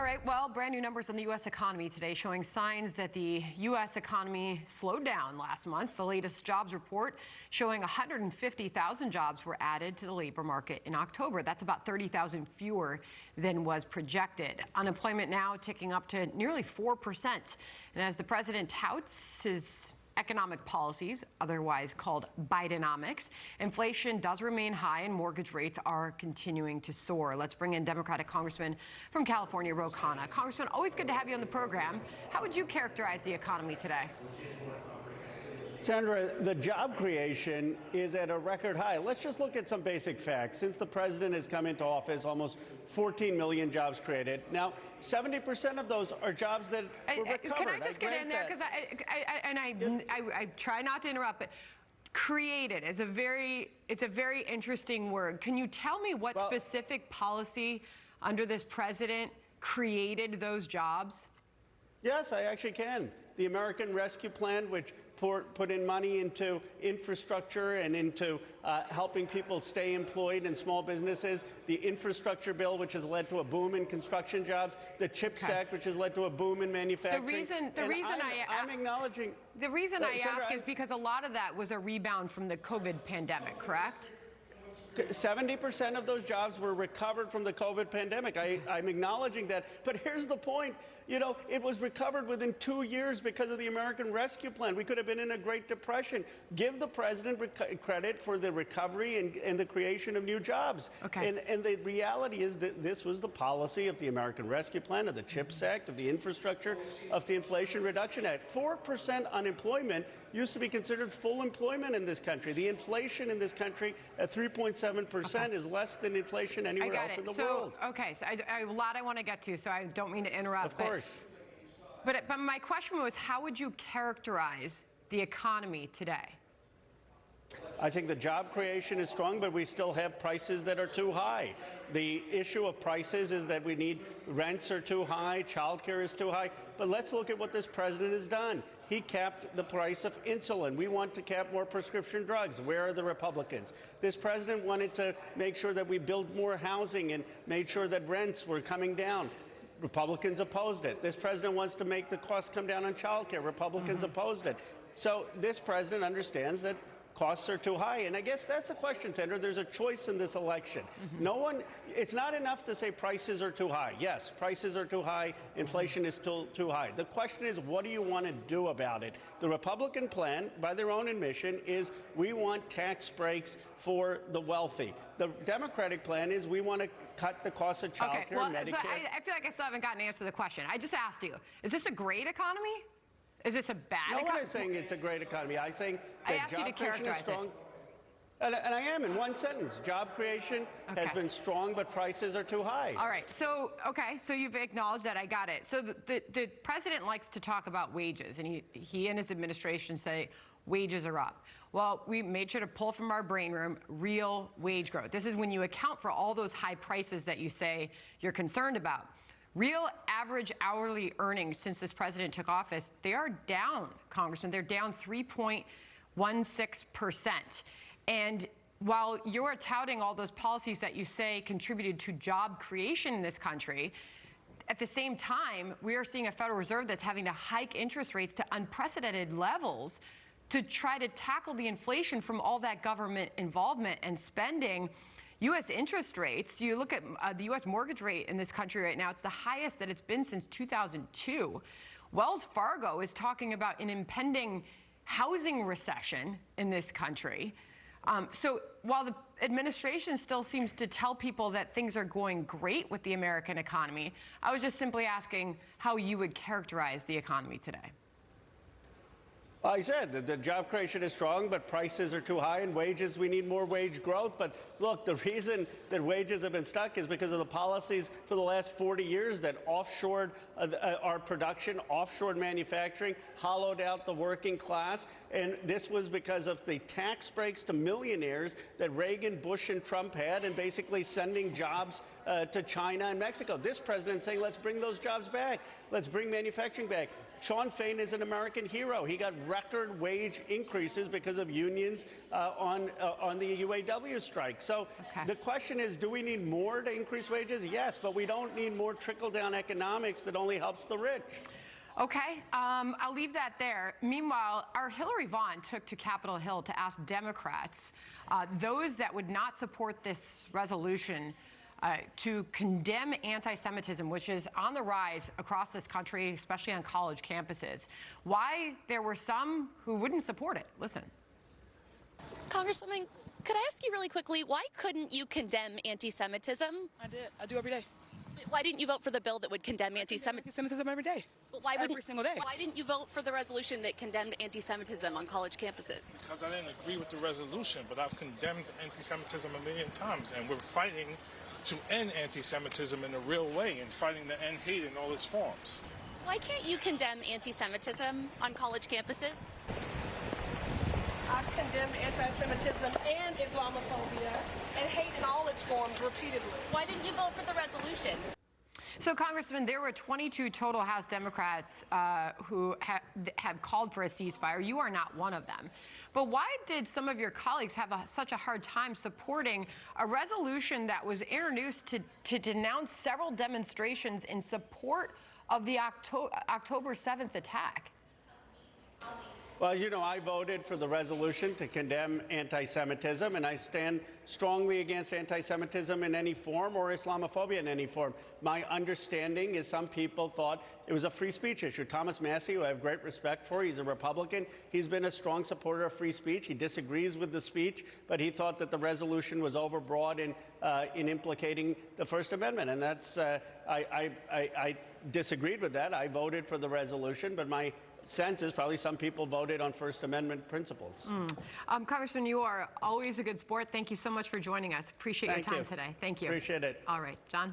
right, well, brand new numbers on the U.S. economy today showing signs that the U.S. economy slowed down last month. The latest jobs report showing 150,000 jobs were added to the labor market in October. That's about 30,000 fewer than was projected. Unemployment now ticking up to nearly 4%. And as the president touts his economic policies, otherwise called Bidenomics, inflation does remain high and mortgage rates are continuing to soar. Let's bring in Democratic Congressman from California, Khanna. Congressman, always good to have you on the program. How would you characterize the economy today? Sandra, the job creation is at a record high. Let's just look at some basic facts. Since the president has come into office, almost 14 million jobs created. Now, 70% of those are jobs that were recovered. Can I just get in there? Because I try not to interrupt, but created is it's a very interesting word. Can you tell me what specific policy under this president created those jobs? Yes, I actually can. The American Rescue Plan, which put in money into infrastructure and into helping people stay employed in small businesses. The infrastructure bill, which has led to a boom in construction jobs. The CHIPS Act, which has led to a boom in manufacturing. The reason I ask is because a lot of that was a rebound from the COVID pandemic, correct? 70% of those jobs were recovered from the COVID pandemic. I'm acknowledging that. But here's the point. You know, it was recovered within 2 years because of the American Rescue Plan. We could have been in a Great Depression. Give the president credit for the recovery and the creation of new jobs. Okay. And the reality is that this was the policy of the American Rescue Plan, of the CHIPS Act, of the infrastructure, of the Inflation Reduction Act. 4% unemployment used to be considered full employment in this country. The inflation in this country at 3.7% is less than inflation anywhere else in the world. Okay, so a lot I want to get to, so I don't mean to interrupt. Of course. But my question was, how would you characterize the economy today? I think the job creation is strong, but we still have prices that are too high. The issue of prices is that rents are too high, childcare is too high. But let's look at what this president has done. He capped the price of insulin. We want to cap more prescription drugs. Where are the Republicans? This president wanted to make sure that we build more housing and made sure that rents were coming down. Republicans opposed it. This president wants to make the costs come down on childcare. Republicans opposed it. So this president understands that costs are too high. And I guess that's the question, Sandra. There's a choice in this election. It's not enough to say prices are too high. Yes, prices are too high. Inflation is still too high. The question is, what do you want to do about it? The Republican plan, by their own admission, is we want tax breaks for the wealthy. The Democratic plan is we want to cut the cost of childcare and Medicare. So I feel like I still haven't gotten an answer to the question. I just asked you, is this a great economy? Is this a bad economy? No one is saying it's a great economy. I'm saying that job creation is strong. And I am, in one sentence. Job creation has been strong, but prices are too high. All right. So you've acknowledged that. I got it. So the president likes to talk about wages, and he and his administration say wages are up. Well, we made sure to pull from our brain room real wage growth. This is when you account for all those high prices that you say you're concerned about. Real average hourly earnings since this president took office, they are down, Congressman. They're down 3.16%. And while you're touting all those policies that you say contributed to job creation in this country, at the same time, we are seeing a Federal Reserve that's having to hike interest rates to unprecedented levels to try to tackle the inflation from all that government involvement and spending. U.S. interest rates, you look at the U.S. mortgage rate in this country right now, it's the highest that it's been since 2002. Wells Fargo is talking about an impending housing recession in this country. So while the administration still seems to tell people that things are going great with the American economy, I was just simply asking how you would characterize the economy today. I said that the job creation is strong, but prices are too high, and wages, we need more wage growth. But look, the reason that wages have been stuck is because of the policies for the last 40 years that offshored our production, offshored manufacturing, hollowed out the working class. And this was because of the tax breaks to millionaires that Reagan, Bush, and Trump had, and basically sending jobs to China and Mexico. This president saying, let's bring those jobs back. Let's bring manufacturing back. Sean Fain is an American hero. He got record wage increases because of unions on the UAW strike. So the question is, do we need more to increase wages? Yes, but we don't need more trickle-down economics that only helps the rich. Okay, I'll leave that there. Meanwhile, our Hillary Vaughn took to Capitol Hill to ask Democrats, those that would not support this resolution, to condemn anti-Semitism, which is on the rise across this country, especially on college campuses. Why there were some who wouldn't support it. Listen. Congresswoman, could I ask you really quickly, why couldn't you condemn anti-Semitism? I did. I do every day. Why didn't you vote for the bill that would condemn anti-Semitism? Anti-Semitism every day. But why every single day. Why didn't you vote for the resolution that condemned anti-Semitism on college campuses? Because I didn't agree with the resolution, but I've condemned anti-Semitism a million times, and we're fighting to end anti-Semitism in a real way and fighting to end hate in all its forms. Why can't you condemn anti-Semitism on college campuses? I've condemned anti-Semitism and Islamophobia and hate in all its forms repeatedly. Why didn't you vote for the resolution? So, Congressman, there were 22 total House Democrats who have called for a ceasefire. You are not one of them. But why did some of your colleagues have such a hard time supporting a resolution that was introduced to denounce several demonstrations in support of the October 7th attack? Well, as you know, I voted for the resolution to condemn anti-Semitism, and I stand strongly against anti-Semitism in any form or Islamophobia in any form. My understanding is some people thought it was a free speech issue. Thomas Massey, who I have great respect for, he's a Republican. He's been a strong supporter of free speech. He disagrees with the speech, but he thought that the resolution was overbroad in implicating the First Amendment, and that's I disagreed with that. I voted for the resolution, but my sense is probably some people voted on First Amendment principles. Congressman, you are always a good sport. Thank you so much for joining us. Appreciate your time today. Thank you. Appreciate it. All right, John.